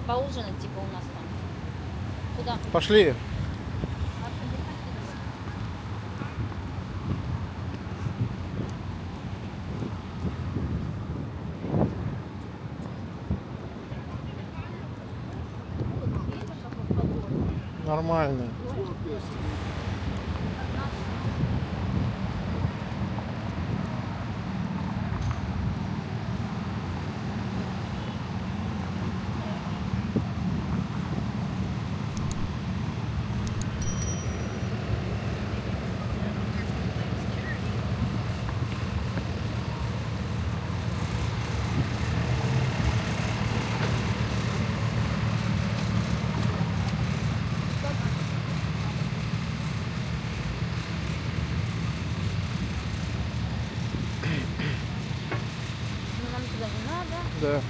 Поужинать, типа, у нас там. Куда? Пошли. Нормально. Ну, нам туда не надо. Да.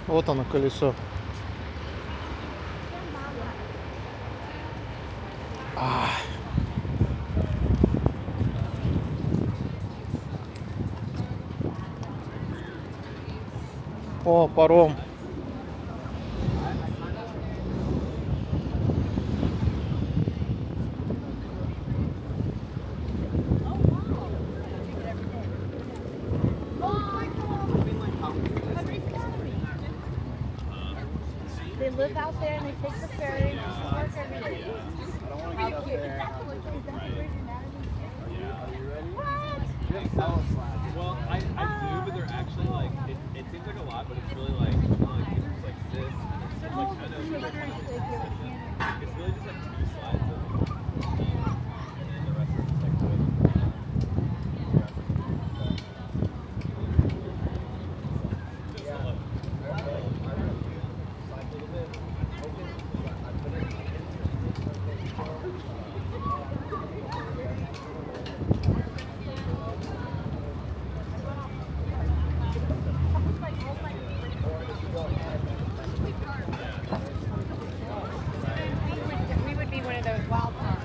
Вот оно, колесо. О, паром. They live out there and they take the ferry to work every day. How cute. Is that the Grey's Anatomy? Well, I do, but they're actually like it seems like a lot, but it's really like it's like this. And it's like kind of it's really just like two slides of and then the rest is just like wood. We would be one of those wild cards.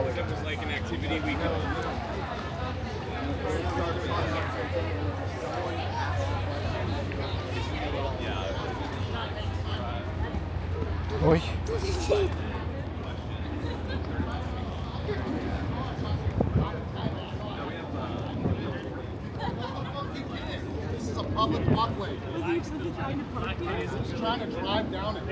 If it was like an activity we could. Ой. This is a public walkway. trying to drive down it.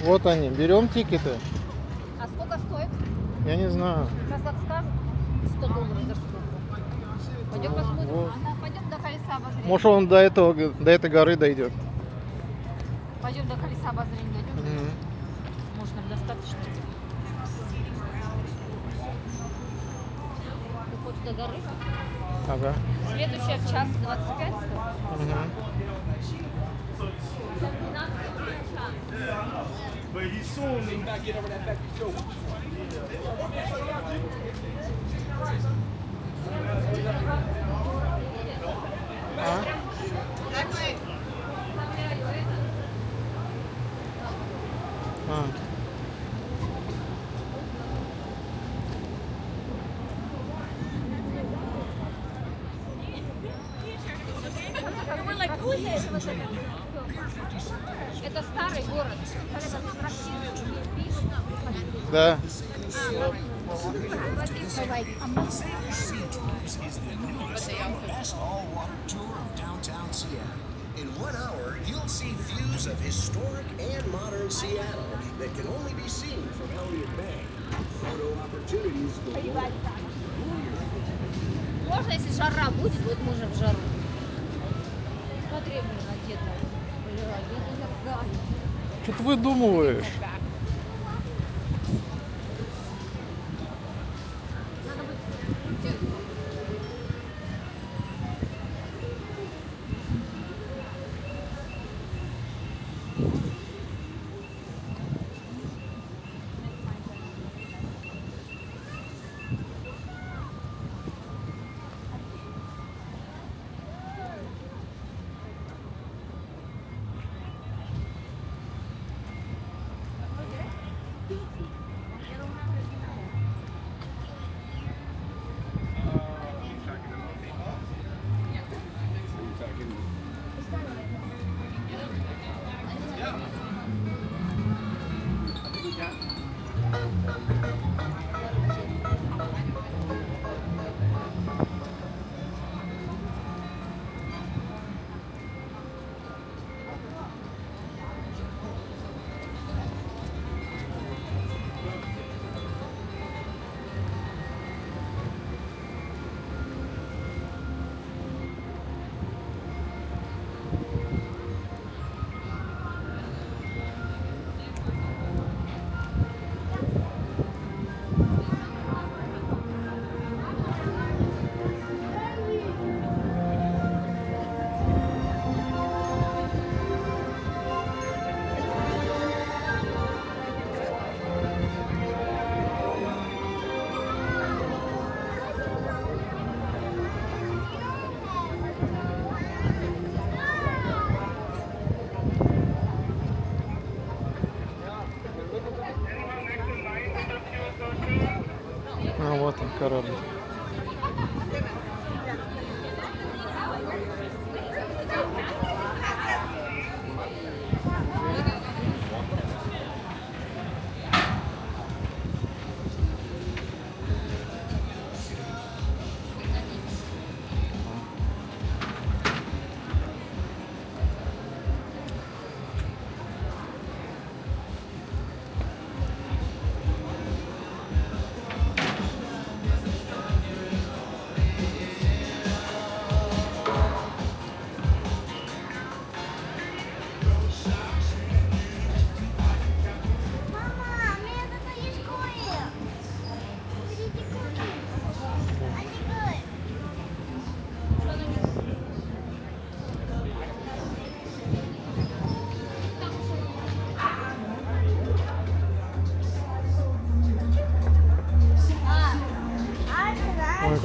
Вот они. Берем тикеты? А сколько стоит? Я не знаю. Сейчас как скажут, $100 за штуку. Пойдем посмотрим. Вот. Пойдем до колеса обозрения. Может, он до этой горы дойдет. Пойдем до колеса обозрения дойдем. Мгм. Может, нам достаточно. Ты хочешь до горы? Ага. Следующая в час 25 стоит. Мгм. But he's soon they not get over that factory show. А? А. Это старый город. Да. Best all-water tour of downtown Seattle. In 1 hour, you'll see views of historic and modern Seattle that can only be seen from Elliott Bay. Photo opportunities galore. Можно, если жара будет, вот мы же в жару. Смотри, блин, одета. Что ты выдумываешь?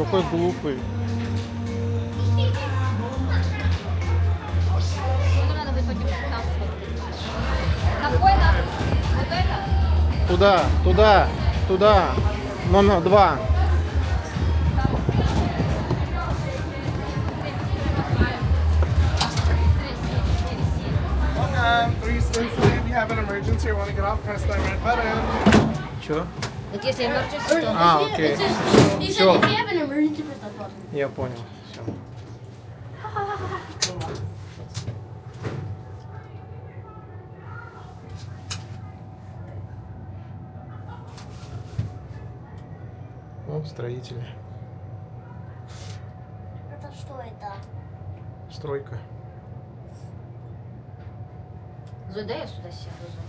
какой глупый. Ну, надо будет пойти там сфоткать. Какой нам? Вот это? Туда, туда, туда. Номер 2. Welcome. 3 spins today. If you have an emergency or want to get off, press that red button. Чё? Вот если emergency, то... А, окей. Все, If you have an emergency, press that button. я понял. Все. О, строители. Это что это? Стройка. Зой, дай я сюда сяду, Зой.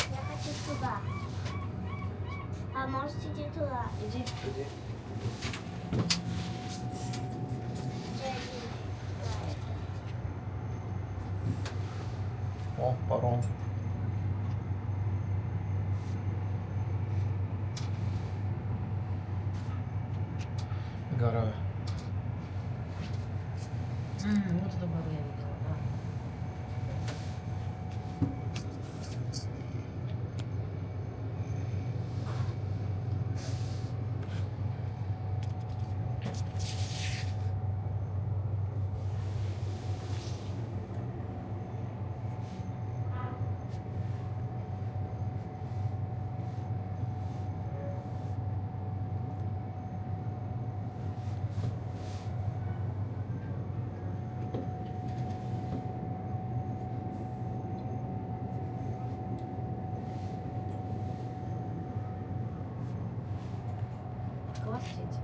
Я хочу туда. А может иди туда? Иди. О, паром. Гора. Вот это было я видела, да. Класс, кстати.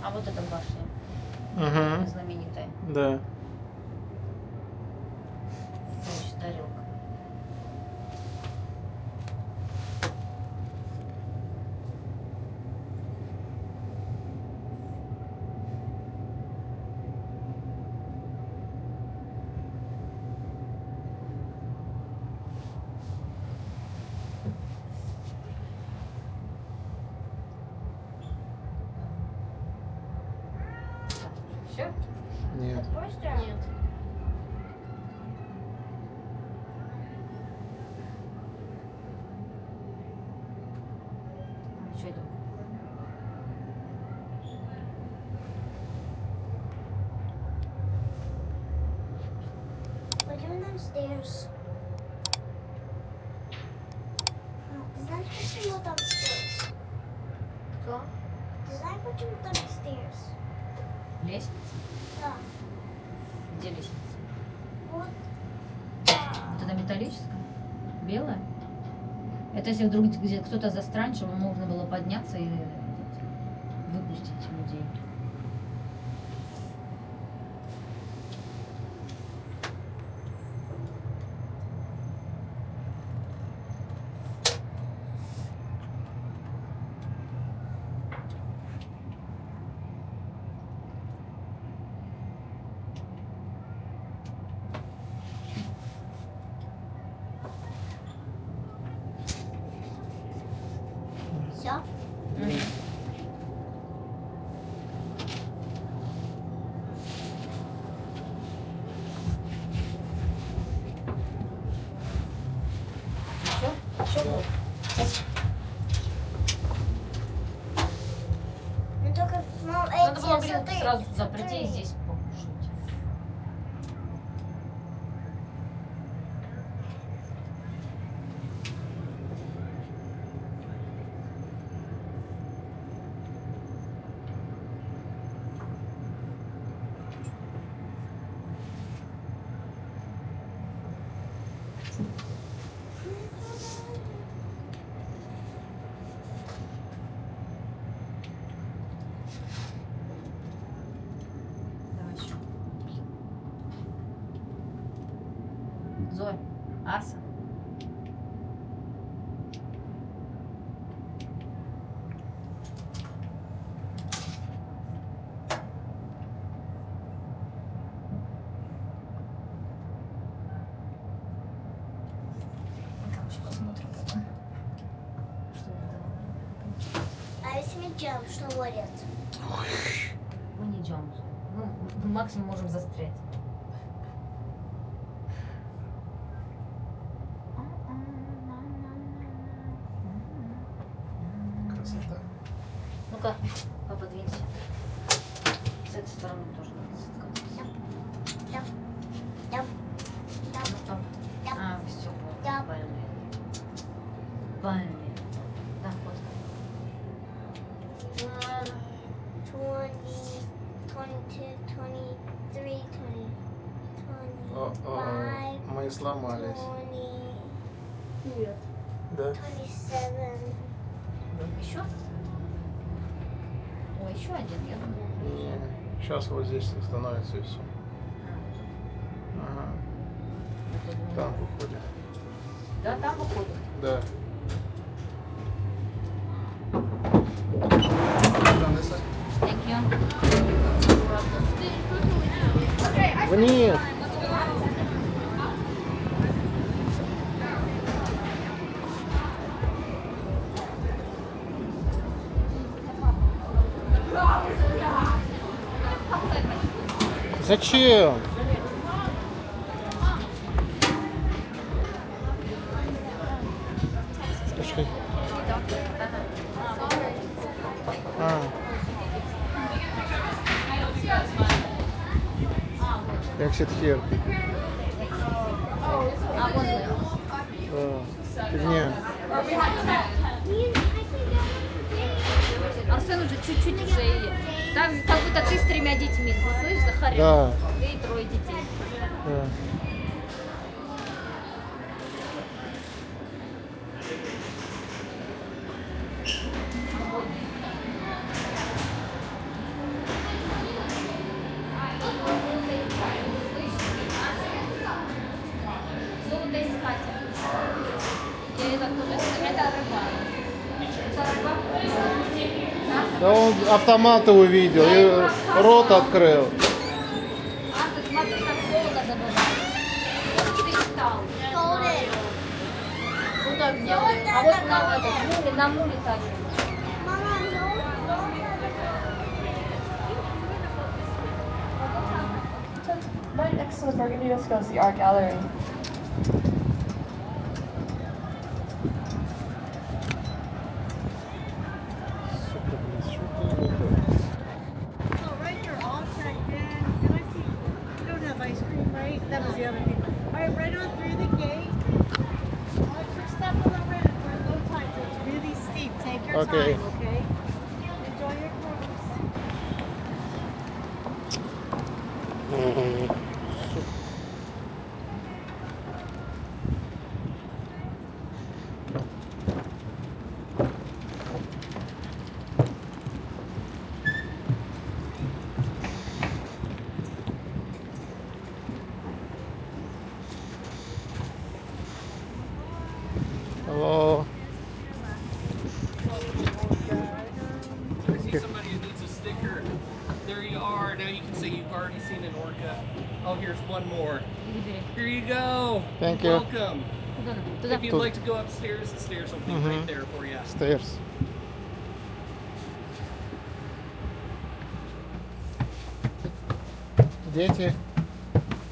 А вот эта башня Угу. знаменитая. Да. Значит, тарелка. Все? Нет. Просто? Нет. Что это? Пойдем downstairs. Ты знаешь, почему там stairs? Кто? Ты знаешь, почему там stairs? Лестница? Да. Где лестница? Вот. Вот это металлическая? Белая? Это если вдруг где кто-то застрянет, чтобы можно было подняться и выпустить людей. Все? Ну только, ну, Надо было, эти, блин, смотри, сразу запрети и смотри. здесь покушать. Давай еще. Зой, Арса. Короче, посмотрим потом. идем, что говорят. Мы не идем. Мы максимум можем застрять. Красота. Ну-ка, папа, двинься. С этой стороны тоже надо соскакивать. Там, там, там, Ну, там. там. А, все, Да. больные. Больные. Да, фоткай. 22, 23, 20, О-о, 25, мы сломались. 20, Да. 27. Еще? О, еще один, я думаю. Не, сейчас вот здесь становится и все. Ага. Там выходит. Да, там выходит. Да. Thank you. Вниз. Зачем? Пошли. А. Exit here. А, вон мы. Фигня. Арсен уже чуть-чуть уже и... Там как будто ты с 3 детьми. Ты слышишь, Захария? Да. Ты и 3 детей. Да. Золотоискатель. И это тоже... Это рыба. Это рыба. Да он автоматы увидел и рот открыл. А, ты смотри, как холодно добывают. Вот ты стал. Куда где? А вот на муле тащим. Мама, Right next to the Burgundy Disco is the art gallery. Сука, блин, что ты не делаешь? So right here, all checked in. Can I see? You don't have ice cream, right? That was the other thing. All right, right on through the gate. Quick step on the ramp. We're at low tide, so it's really steep. Take your Okay. time, okay? Enjoy your cruise. Hello. I see somebody who needs a sticker. There you are. Now you can say you've already seen an orca. Oh, here's one more. Here you go. Thank you. Welcome. Туда, туда. If you'd like to go upstairs, the stairs will be right there for you. Stairs. Дети.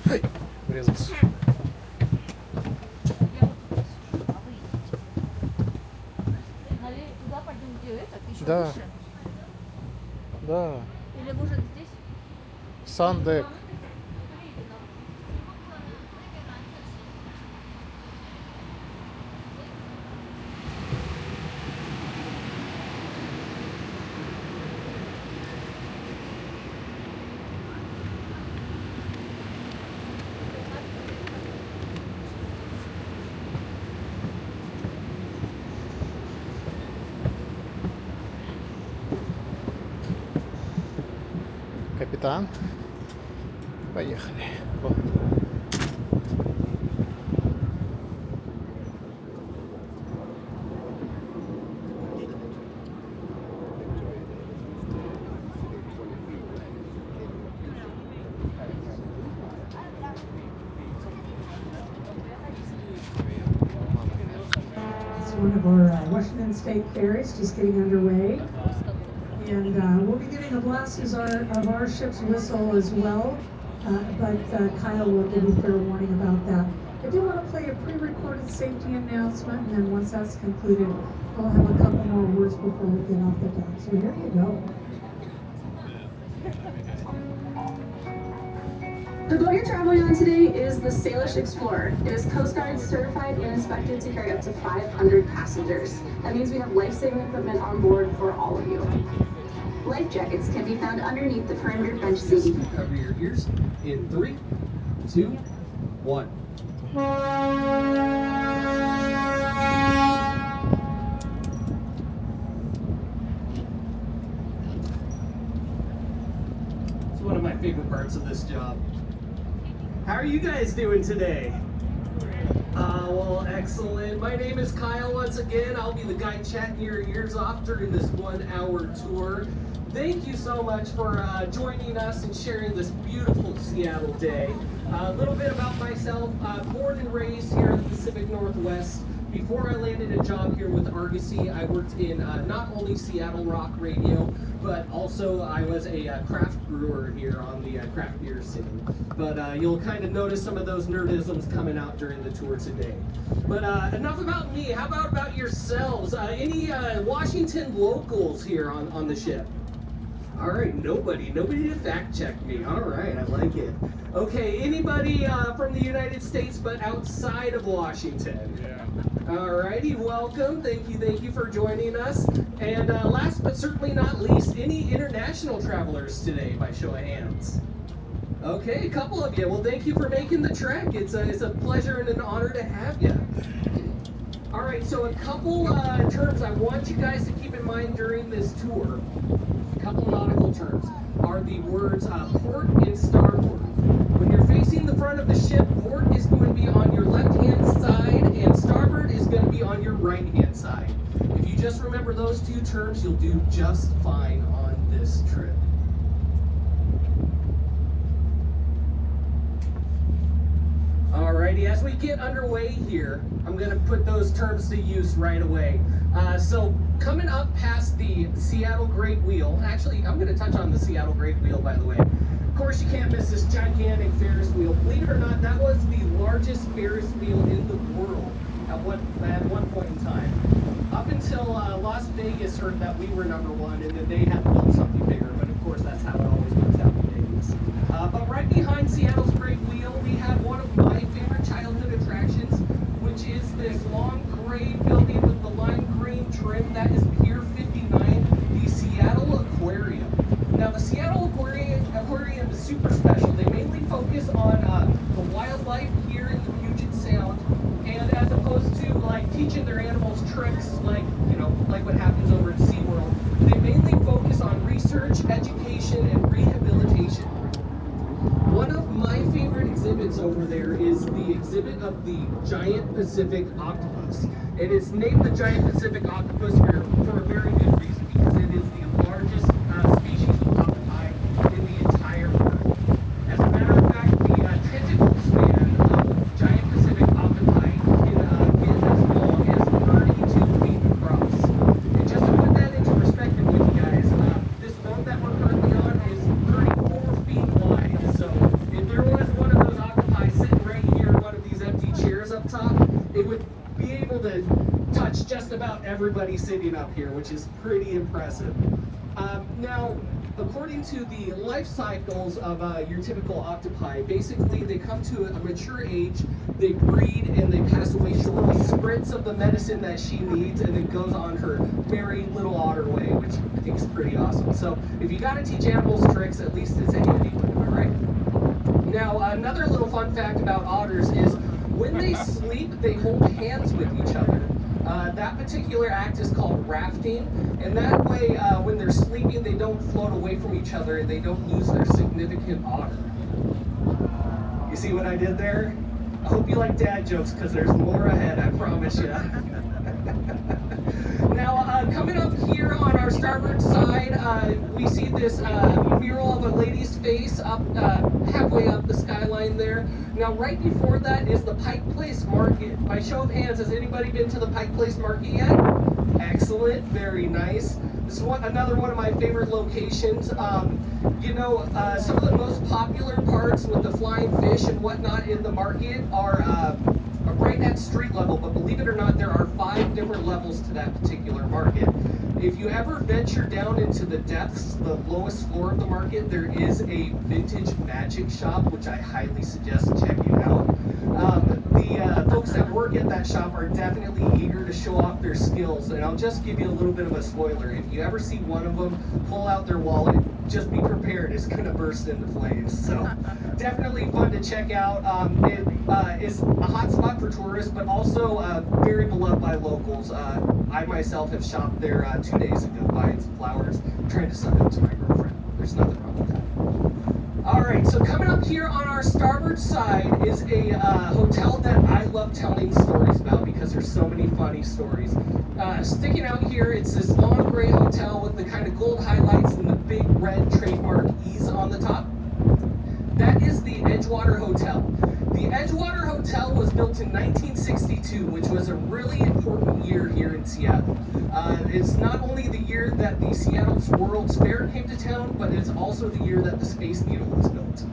Ай, врезался. Туда пойдем, где это? Ты еще Да. выше? Да. Или может здесь? Сандек. Капитан. Поехали. Вот. It's one of our Washington State ferries just getting underway. Просто And we'll be giving a blast of our ship's whistle as well, but Kyle will give you fair warning about that. I do want to play a pre-recorded safety announcement, and then once that's concluded, we'll have a couple more words before we get off the deck. So here you go. The boat you're traveling on today is the Salish Explorer. It is Coast Guard certified and inspected to carry up to 500 passengers. That means we have life-saving equipment on board for all of you. Life jackets can be found underneath the perimeter bench seat. Cover your ears in 3, 2, 1. It's one of my favorite parts of this job. How are you guys doing today? Well, excellent. My name is Kyle once again. I'll be the guy chatting your ears off during this 1-hour tour. Thank you so much for joining us and sharing this beautiful Seattle day. A little bit about myself. Born and raised here in the Pacific Northwest. Before I landed a job here with Argosy, I worked in not only Seattle rock radio, but also I was a craft brewer here on the craft beer scene. But you'll kind of notice some of those nerdisms coming out during the tour today. But enough about me. How about yourselves? Any Washington locals here on the ship? All right, nobody to fact check me. All right, I like it. Okay, anybody from the United States but outside of Washington? Yeah. All righty, welcome. Thank you for joining us. And last but certainly not least, any international travelers today by show of hands? Okay, a couple of you. Well, thank you for making the trek. It's a pleasure and an honor to have you. All right, so a couple terms I want you guys to keep in mind during this tour. A couple nautical terms are the words port and starboard. When you're facing the front of the ship, port is going to be on your left-hand side and starboard is going to be on your right-hand side. If you just remember those two terms, you'll do just fine on this trip. Alrighty, as we get underway here, I'm going to put those terms to use right away. So coming up past the Seattle Great Wheel, actually I'm going to touch on the Seattle Great Wheel by the way. Of course you can't miss this gigantic Ferris wheel. Believe it or not, that was the largest Ferris wheel in the world at one point in time. Up until Las Vegas heard that we were number one and then they had to build something bigger, but of course that's how it always works out in Vegas. But right behind Seattle's Great Wheel, we have one of my favorite childhood attractions, which is this long gray building with the lime green trim. That is Pier 59, the Seattle Aquarium. Now the Seattle Aquarium is super special. They mainly focus on the wildlife here in the Puget Sound, and as opposed to like teaching their animals tricks like what happens over at SeaWorld, they mainly focus on research, education, and rehabilitation. One of my favorite exhibits over there is the exhibit of the giant Pacific octopus. It is named the giant Pacific octopus for a very good reason, because it is the largest species of octopi in the entire world. As a matter of fact, the tentacle span of giant Pacific octopi can get as long as 32 feet across. And just to put that into perspective with you guys, this boat that we're currently on is 34 feet wide. So if there was one of those octopi sitting right here in one of these empty chairs up top, it would be able to touch just about everybody sitting up here, which is pretty impressive. Now, according to the life cycles of your typical octopi, basically they come to a mature age, they breed, and they pass away shortly. Sprints of the medicine that she needs, and then goes on her merry little otter way, which I think is pretty awesome. So if you gotta teach animals tricks, at least it's any of you, am I right? Now, another little fun fact about otters is when they sleep, they hold hands with each other. That particular act is called rafting, and that way, when they're sleeping, they don't float away from each other and they don't lose their significant otter. You see what I did there? I hope you like dad jokes, because there's more ahead, I promise you. Now, coming up here on our starboard side, we see this mural of a lady's face up halfway up the skyline there. Now, right before that is the Pike Place Market. By show of hands, has anybody been to the Pike Place Market yet? Excellent, very nice. This is another one of my favorite locations. You know, some of the most popular parts with the flying fish and whatnot in the market are right at street level, but believe it or not, there are 5 different levels to that particular market. If you ever venture down into the depths, the lowest floor of the market, there is a vintage magic shop, which I highly suggest checking out. The folks that work at that shop are definitely eager to show off their skills, and I'll just give you a little bit of a spoiler. If you ever see one of them pull out their wallet, just be prepared, it's going to burst into flames. So definitely fun to check out. It is a hot spot for tourists, but also very beloved by locals. I myself have shopped there 2 days ago, buying some flowers, trying to send them to my girlfriend. There's nothing wrong with that. All right, so coming up here on our starboard side is a hotel that I love telling stories about because there's so many funny stories. Sticking out here, it's this long gray hotel with the kind of gold highlights and the big red trademark E's on the top. That is the Edgewater Hotel. The Edgewater Hotel was built in 1962, which was a really important year here in Seattle. It's not only the year that the Seattle's World's Fair came to town, but it's also the year that the Space Needle was built.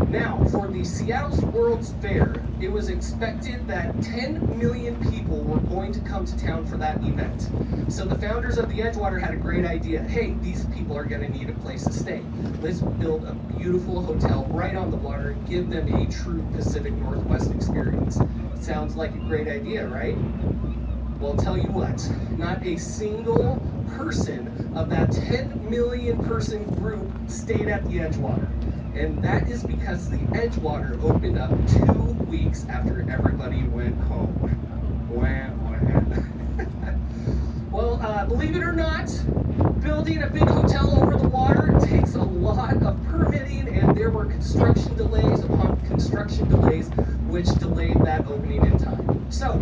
Now, for the Seattle's World's Fair, it was expected that 10 million people were going to come to town for that event. So the founders of the Edgewater had a great idea. Hey, these people are going to need a place to stay. Let's build a beautiful hotel right on the water and give them a true Pacific Northwest experience. Sounds like a great idea, right? Well, I'll tell you what, not a single person of that 10 million person group stayed at the Edgewater. And that is because the Edgewater opened up 2 weeks after everybody went home. Wah, wah. Well, believe it or not, building a big hotel over the water takes a lot of permitting, and there were construction delays upon construction delays, which delayed that opening in time. So,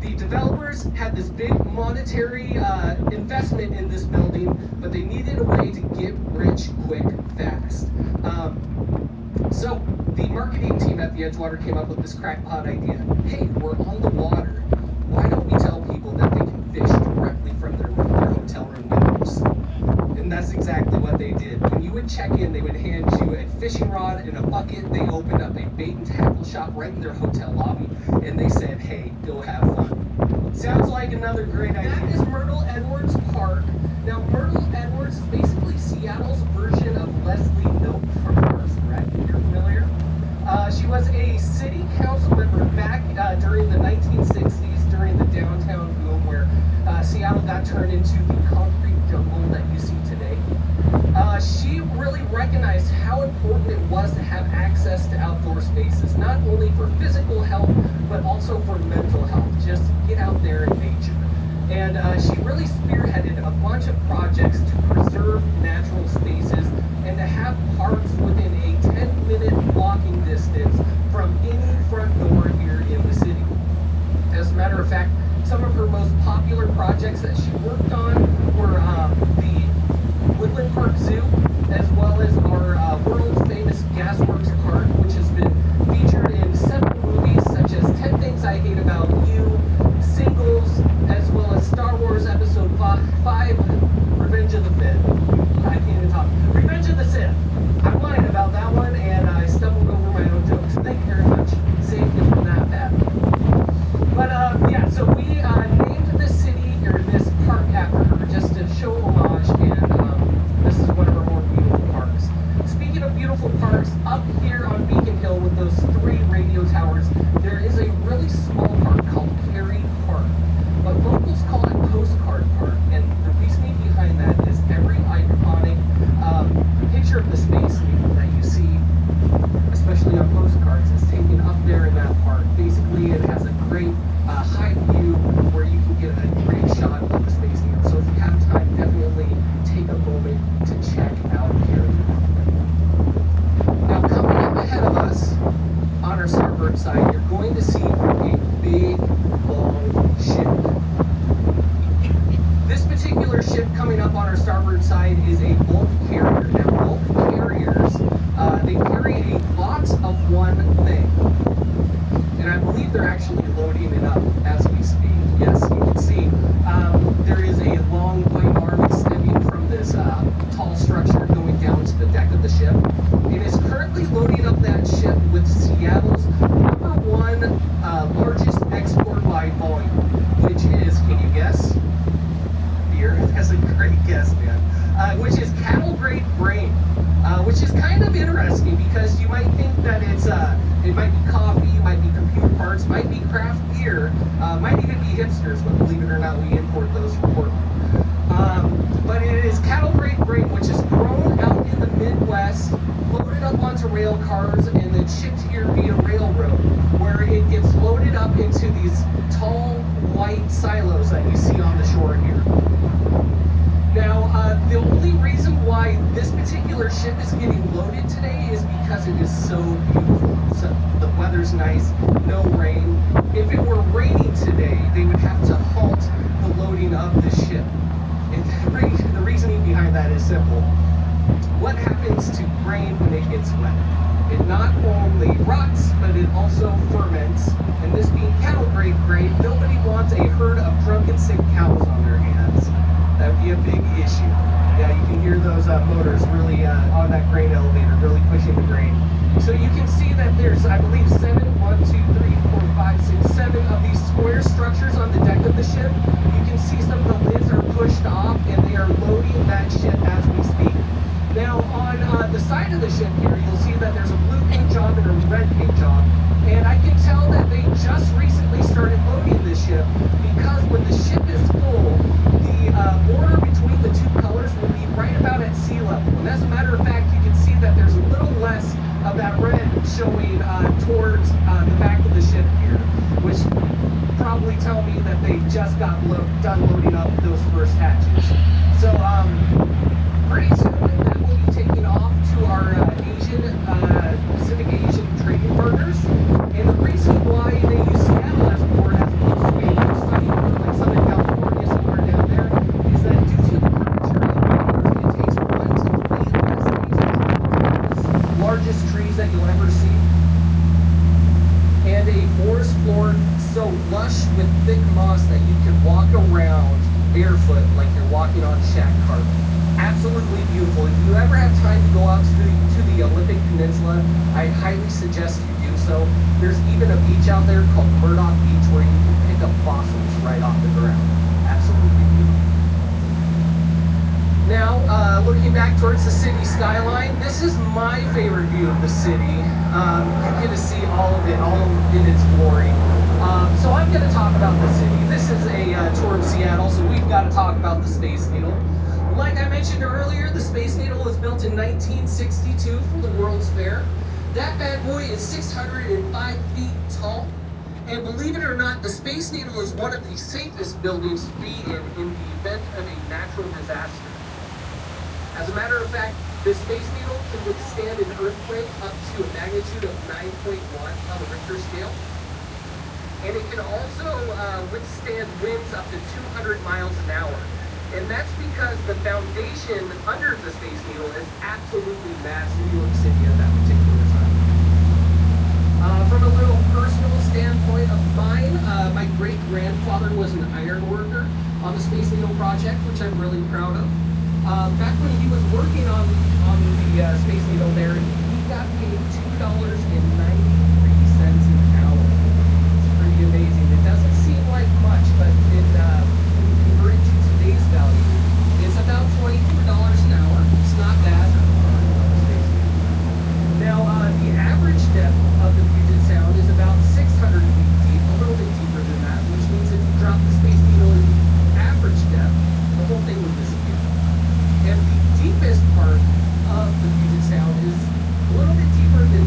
the developers had this big monetary investment in this building, but they needed a way to get rich quick, fast. So the marketing team at the Edgewater came up with this crackpot idea. Hey, we're on the water. Why don't we tell people that they can fish directly from their hotel room windows? And that's exactly what they did. When you would check in, they would hand you a fishing rod and a bucket. They opened up a bait and tackle shop right in their hotel lobby, and they said, hey, go have fun. Sounds like another great idea. That is Myrtle Edwards Park. Now, Myrtle Edwards is basically Seattle's version of Leslie Knope from Parks and Rec. You're familiar? She was a city council member back during the 1960s, during the downtown boom, where Seattle got turned into the concrete jungle that you see today. She really recognized how important it was to have access to outdoor spaces, not only for physical health, but also for mental health, just get out there in nature. And she really spearheaded a bunch of projects to preserve natural spaces and to have parks within a 10-minute walking distance from any front door here in the city. As a matter of fact, some of her most popular projects that she worked on were the Woodland Park Zoo, as well as our world-famous Gasworks Park, which has been featured in several movies such as 10 Things I Hate About You, Singles, as well as Star Wars Episode 5, Revenge of the Sith. I can't even talk. Revenge of the Sith. I'm lying about that one, and I stumbled over my own jokes. Thank you very much. Saved me from that bad. But yeah, so we named this city, or this park, after her, just to show homage, and this is one of our more beautiful parks. Speaking of beautiful parks, up here on Beacon Hill with those 3 radio towers, there is a really small park called Perry Park. But locals call it Postcard Park, and the reasoning behind that is every iconic picture of the Space Needle that you see, especially on postcards, is taken up there in that park. Basically, it has a great high view where you can get a great shot of the Space Needle. So if you have time, definitely take a moment to check out Perry Park. Now, coming up ahead of us on our starboard side, you're going to see a big, long ship. interesting because you might think that it might be coffee, might be computer parts, might be craft beer, might even be hipsters, but believe it or not, we import those from Portland. But it is cattle grade grain, which is grown out in the Midwest, loaded up onto rail cars, and then shipped here via railroad, where it gets loaded up into these tall white silos that you see on the shore here. Now, the only reason why this particular ship is getting loaded today is because it is so beautiful. So the weather's nice, no rain. If it were raining today, they would have to halt the loading of the ship. And the reasoning behind that is simple. What happens to grain when it gets wet? It not only rots, but it also ferments. And this being cattle grade grain, nobody wants a herd of drunken sick cows on their hands. That would be a big issue. Yeah, you can hear those motors really on that grain elevator, really pushing the grain. So you can see that there's, I believe, 7 of these square structures on the deck of the ship. You can see some of the lids are pushed off, and they are loading that ship as we speak. Now, on the side of the ship here, you'll see that there's a blue paint job and a red paint job. And I can tell that they just recently started loading this ship because when the ship is full, the border between the two colors will be right about at sea level. And as a matter of fact, you can see that there's a little less of that red showing towards the back of the ship here, which probably tell me that they just got done loading up those first hatches. So pretty soon that will be taking off to our Pacific Asian trading partners. And the reason why they use Seattle as a port as opposed to a sunny port like Southern California, somewhere down there, is that due to the curvature of the water, it takes 1 to 3 less days to travel. Largest trees that you'll ever see. And a forest floor so lush with thick moss that you can walk around barefoot like you're walking on shack carpet. Absolutely beautiful. If you ever have time to go out to the Olympic Peninsula, I highly suggest you do so. There's even a beach out there called Murdoch Beach where you can pick up fossils right off the ground. Absolutely beautiful. Now, looking back towards the city skyline, this is my favorite view of the city. You get to see all of it, all in its glory. So I'm going to talk about the city. This is a tour of Seattle, so we've got to talk about the Space Needle. Like I mentioned earlier, the Space Needle was built in 1962 for the World's Fair. That bad boy is 605 feet tall. And believe it or not, the Space Needle is one of the safest buildings to be in the event of a natural disaster. As a matter of fact, the Space Needle can withstand an earthquake up to a magnitude of 9.1 on the Richter scale. And it can also withstand winds up to 200 miles an hour. And that's because the foundation under the Space Needle is absolutely mass New York City at that particular time. From a little personal standpoint of mine, my great-grandfather was an iron worker on the Space Needle project, which I'm really proud of. Back when he was working on the Space Needle there, he got paid $2.93 an hour. It's pretty amazing. It doesn't seem like much, but in converted to today's value, it's about $24 an hour. It's not bad. Now, the average depth of the Puget Sound is about 600 feet deep, a little bit deeper than that, which means if you drop the Space Needle in the average depth, the whole thing would disappear. And the deepest part of the Puget Sound is a little bit deeper than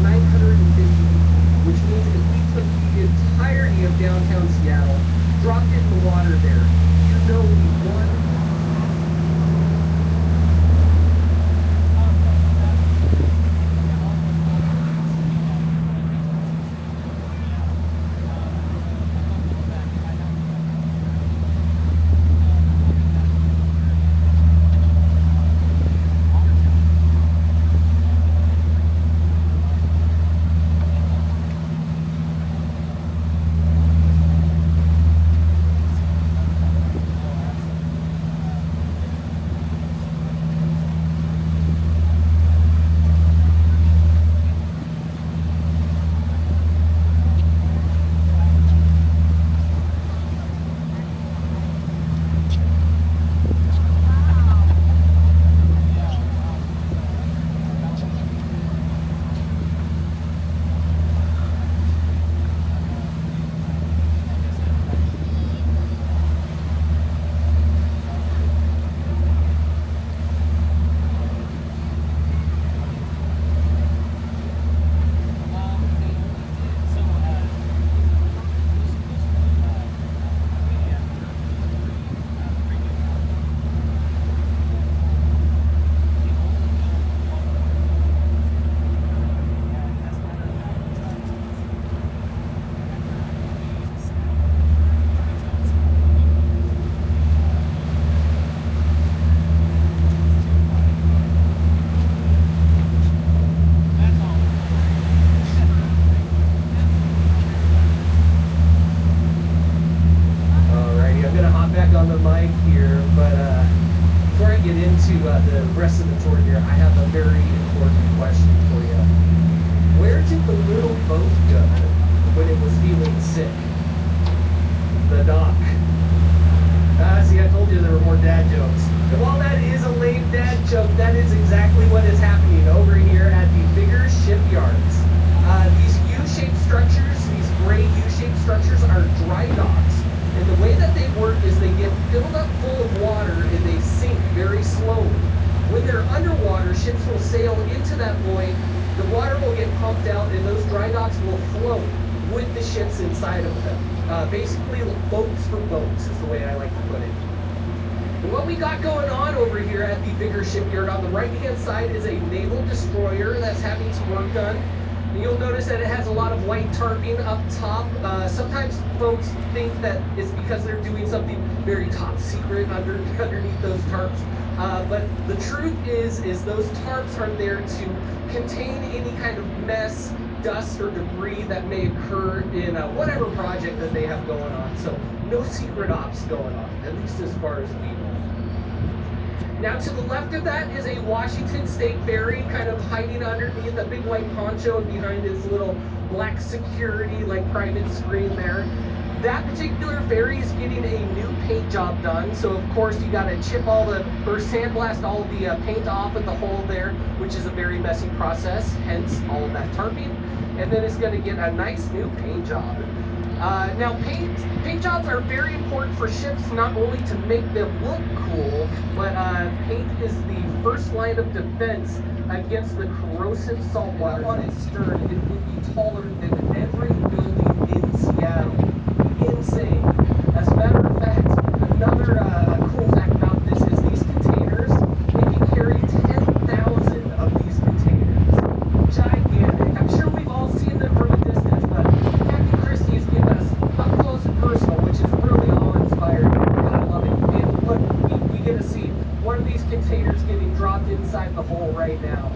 the little boat go when it was feeling sick? The dock. See, I told you there were more dad jokes. And while that is a lame dad joke, that is exactly what is happening over here at the bigger shipyards. These U-shaped structures, these gray U-shaped structures are dry docks. And the way that they work is they get filled up full of water and they sink very slowly. When they're underwater, ships will sail into that void, the water will get pumped out, and those dry docks will float with the ships inside of them. Basically, boats for boats is the way I like to put it. And what we got going on over here at the bigger shipyard, on the right-hand side is a naval destroyer that's having some work done. And you'll notice that it has a lot of white tarping up top. Sometimes folks think that it's because they're doing something very top secret underneath those tarps. But the truth is those tarps are there to contain any kind of mess, dust, or debris that may occur in whatever project that they have going on. So no secret ops going on, at least as far as we know. Now to the left of that is a Washington State ferry kind of hiding underneath a big white poncho behind his little black security like private screen there. That particular ferry is getting a new paint job done, so of course you gotta chip all the, or sandblast all the paint off at the hole there, which is a very messy process, hence all of that tarping. And then it's gonna get a nice new paint job. Now paint jobs are very important for ships, not only to make them look cool, but paint is the first line of defense against the corrosive saltwater on its stern. It would be taller than every building in Seattle. Insane. As a matter of fact, another cool fact about this is these containers, they can carry 10,000 of these containers. Gigantic. I'm sure we've all seen them from a distance, but Captain Christie's given us up close and personal, which is really awe-inspiring. I love it. And look, we get to see one of these containers getting dropped inside the hole right now.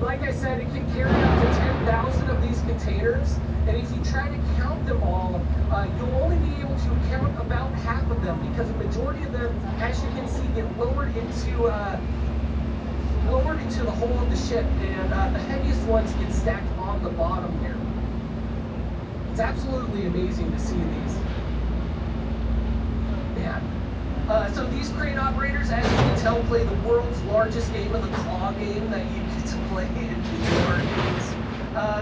Like I said, it can carry up to 10,000 of these containers, and if you try to count them all, you'll only be able to count about half of them, because the majority of them, as you can see, get lowered into the hull of the ship, and the heaviest ones get stacked on the bottom here. It's absolutely amazing to see these. Man. So these crane operators, as you can tell, play the world's largest game of the claw game that you get to play in these arcades.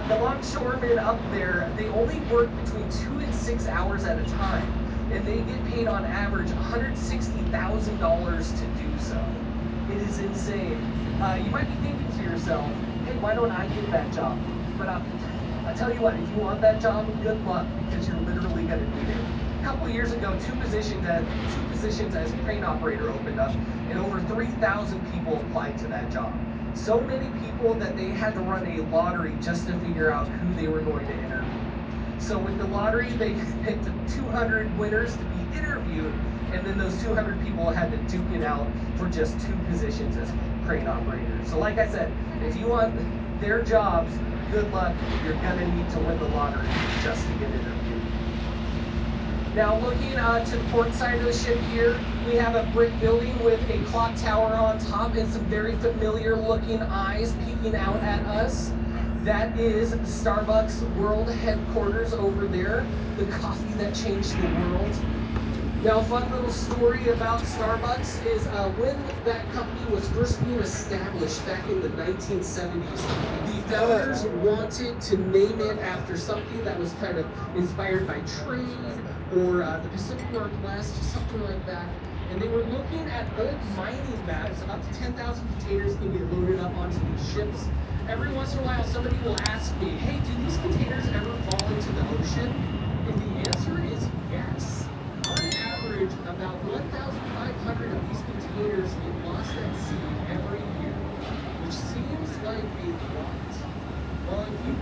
The longshoremen up there, they only work between 2 and 6 hours at a time, and they get paid on average $160,000 to do so. It is insane. You might be thinking to yourself, hey, why don't I get that job? But I'll tell you what, if you want that job, good luck, because you're literally going to need it. A couple of years ago, two positions as crane operator opened up, and over 3,000 people applied to that job. So many people that they had to run a lottery just to figure out who they were going to interview. So with the lottery, they picked 200 winners to be interviewed, and then those 200 people had to duke it out for just 2 positions as crane operators. So like I said, if you want their jobs, good luck. You're gonna need to win the lottery just to get interviewed. Now looking to the port side of the ship here, we have a brick building with a clock tower on top and some very familiar looking eyes peeking out at us. That is Starbucks World Headquarters over there, the coffee that changed the world. Now, a fun little story about Starbucks is when that company was first being established back in the 1970s, the founders wanted to name it after something that was kind of inspired by trade or the Pacific Northwest, something like that. And they were looking at old mining maps. Up to 10,000 containers can get loaded up onto these ships. Every once in a while, somebody will ask me, hey, do these containers ever fall into the ocean? And the answer is yes. On average, about 1,500 of these containers get lost at sea every year, which seems like a lot. Well, if you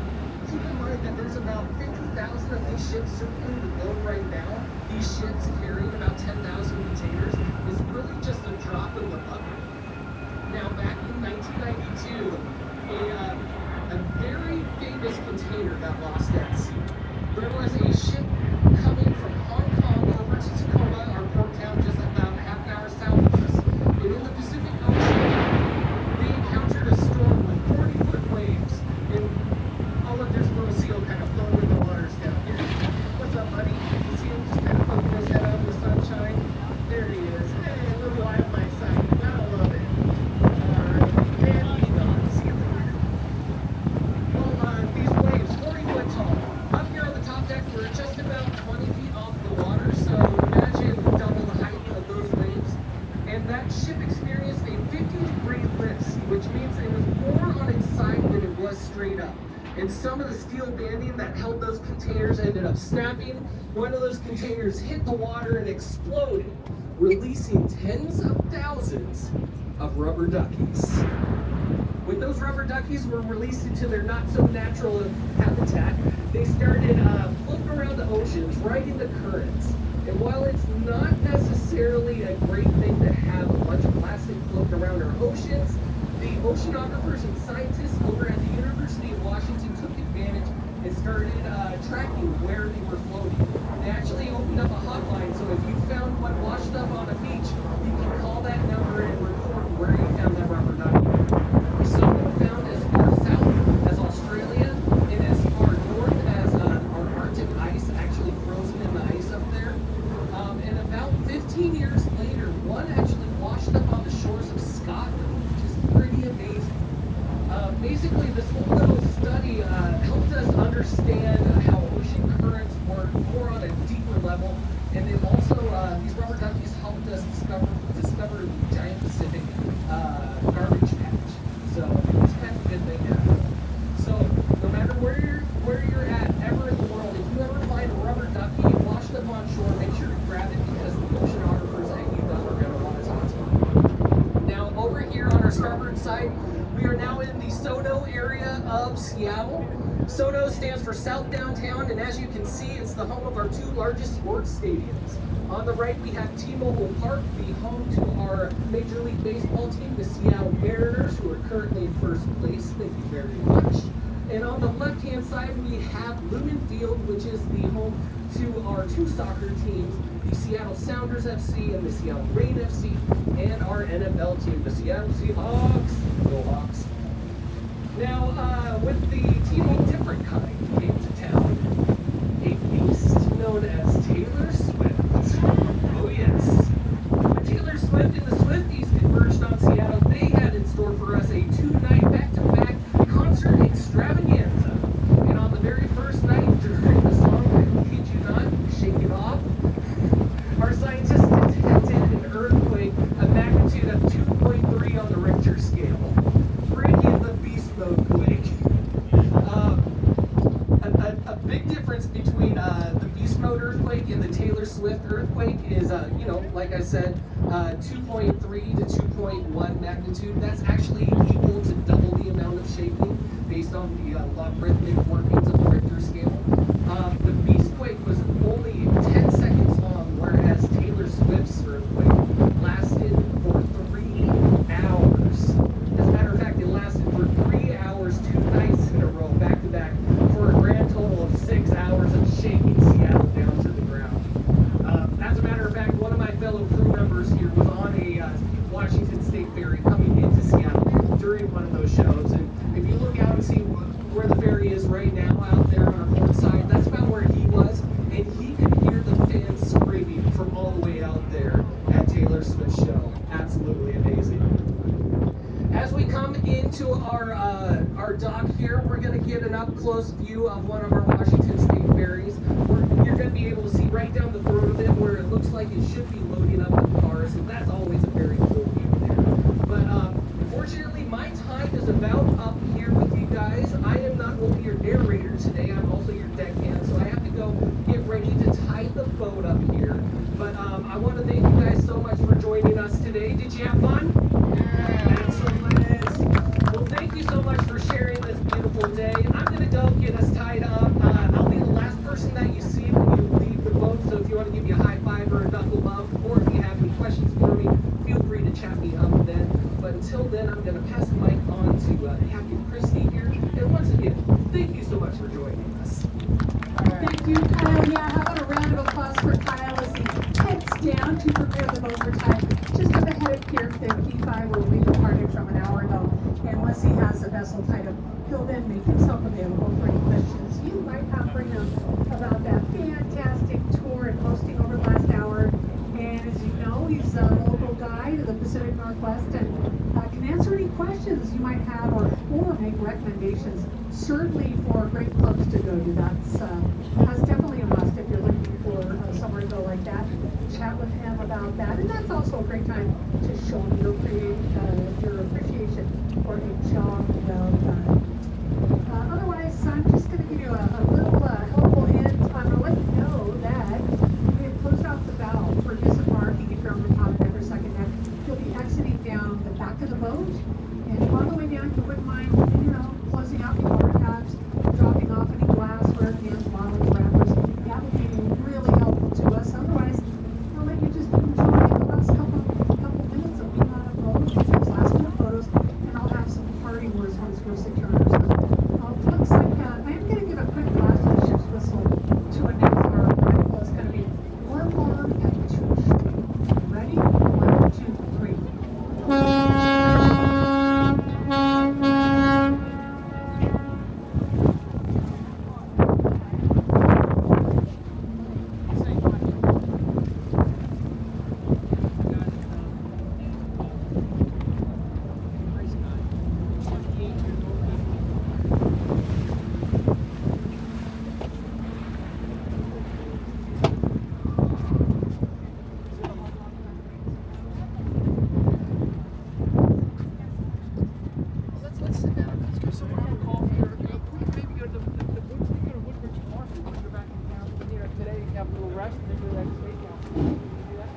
keep in mind that there's about 50,000 of these ships circling the globe right now, these ships carrying about 10,000 containers is really just a drop in the bucket. Now, back in 1992, a very famous container got lost at sea. There was a ship coming from Hong Kong over to Tacoma, our port town just about half an hour south of us. And in the Pacific Ocean, they encountered a storm with 40-foot waves. And all of was straight up. And some of the steel banding that held those containers ended up snapping. One of those containers hit the water and exploded, releasing tens of thousands of rubber duckies. When those rubber duckies were released into their not-so-natural habitat, they started floating around the oceans, riding the currents. And while it's not necessarily a great thing to have a bunch of plastic floating around our oceans, the oceanographers and scientists over at the University of Washington took advantage and started tracking where they were floating. They actually opened up a hotline, so if you found one washed up on a beach, you can call that number and report where you found that rubber ducky. Some were found as far south as Australia and as far north as our Arctic ice, actually frozen in the ice up there. And about 15 years later, one actually washed up on the shores of Scotland, which is pretty amazing. Basically, this whole little study helped us understand how ocean currents work more on a deeper level, and then also these rubber duckies helped us discover the giant Pacific garbage patch. So it's kind of a good thing to have. So no matter where you're at ever in the world, if you ever find a rubber ducky washed up on shore, make sure to grab it because the oceanographers at UW are going to want to talk to you. Now over here on our starboard side, we are now in the SoDo area of Seattle. SoDo stands for South Downtown, and as you can see, it's the home of our two largest sports stadiums. On the right, we have T-Mobile Park, the home to our Major League Baseball team, the Seattle Mariners, who are currently in first place. Thank you very much. And on the left-hand side, we have Lumen Field, which is the home to our two soccer teams, the Seattle Sounders FC and the Seattle Reign FC, and our NFL team, the Seattle Seahawks. Go Hawks. Now, with the team of a different kind came to town, a beast known as Taylor Swift. Oh yes. When Taylor Swift and the Swifties converged on Seattle, they had in store for us a two-night back-to-back concert extravaganza. And on the very first night, during the song, I kid you not, Shake It Off, our scientists detected an earthquake, a magnitude of 2.3 on the Richter scale. Breaking the beast mode quake. A big difference between the beast mode earthquake and the Taylor Swift earthquake is, like I said, 2.3 to 2.1 magnitude. That's actually equal to double the amount of shaking based on the logarithmic workings of the Richter scale. The beast quake was only 10 seconds long, whereas Taylor Swift's earthquake lasted for 3 hours. As a matter of fact, it lasted for 3 hours, 2 nights in a row, back to back, for a grand total of 6 hours of shaking Seattle down to the ground. As a matter of fact, one of my fellow crew members here was on a Washington State ferry coming into Seattle during one of those shows. And if you look out and see where the ferry is right now out there on our port side, that's about where he was. And he could hear the fans screaming from all the way out there at Taylor Swift's show. Absolutely amazing. As we come into our dock here, we're going to get an up-close view of one of our Washington State ferries. You're going to be able to see right down the throat of it where it looks like it should be loading up with cars, so that's always a very cool view there. But unfortunately, my time is about up here with you guys. I am not only your narrator today, I'm also your deckhand, so I have to go get ready to tie the boat up here. But I want to thank you guys so much for joining us today. Did you have fun? Excellent. Well, thank you so much for sharing this beautiful day. I'm going to go get us tied up. I'll be the last person that you see when you leave the boat, so if you want to give me a high five or a knuckle bump, or if you have any questions for me, feel free to chat me up then. But until then, I'm going to pass the mic on to Happy and Christy here. And once again, thank you so much for joining us. Thank you, Kyle. Yeah, how about a round of applause for Kyle as he heads down to prepare the boat for tide just up ahead of Pier 55 where we departed from an hour ago. And once he has the vessel tied up, he'll then make himself available for any questions you might have for him about that fantastic tour and hosting over the last hour. And as you know, he's a local guide of the Pacific Northwest and can answer any questions you might have or make recommendations, certainly for great clubs to go to. That's definitely a must if you're looking for somewhere to go like that. Chat with him about that. And that's also a great time to show him your appreciation for a job well done. bands, models, rappers. That would be really helpful to us. Otherwise, I'll let you just enjoy the last couple minutes of being on a boat, those last minute photos, and I'll have some party words once we're secure. So, looks like I am going to give a quick blast of the ship's whistle to announce our arrival is going to be one long and two short. Ready? 1, 2, 3. Let's sit down. Let's go somewhere have a coffee or maybe go to the Woodbridge Park and go back in town today and have a little rest and then go to that steakhouse. Can you do that?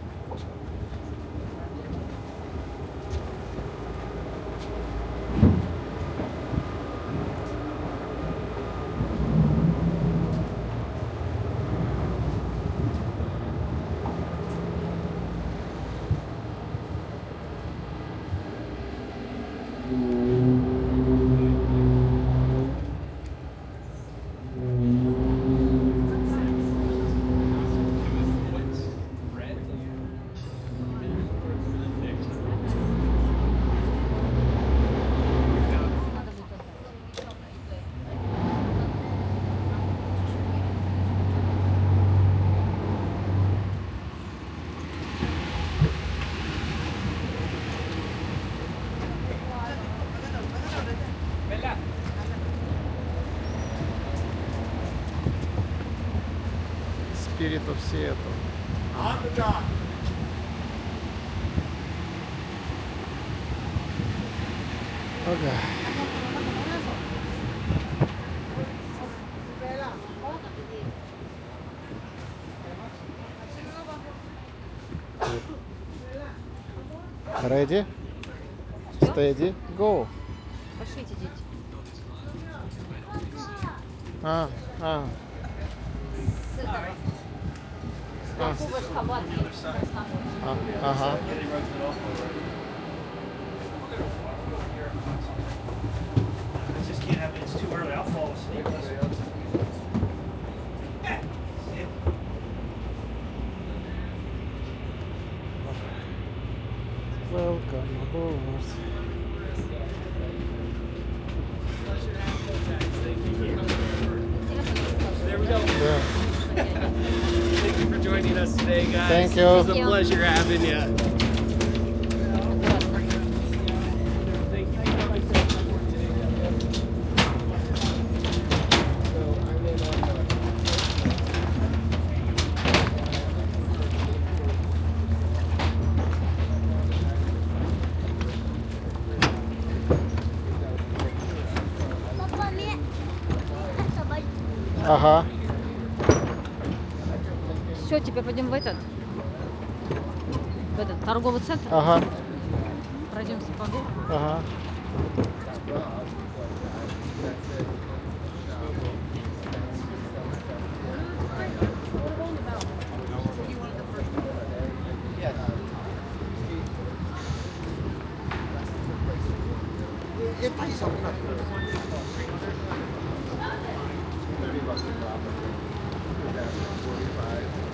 Spirit of Seattle. On the dock. Okay. Ready? Steady, go. Пошлите, дети. А. С этого. С какого шкафа есть? Ага. I just can't have it. It's too early. I'll fall asleep. Welcome aboard. There we go. Yeah. Thank you for joining us today, guys. Thank you. It was a pleasure having you. Ага. Все, теперь пойдем в этот торговый центр. Ага. Пройдемся по городу. Ага. $30 a drop. 45.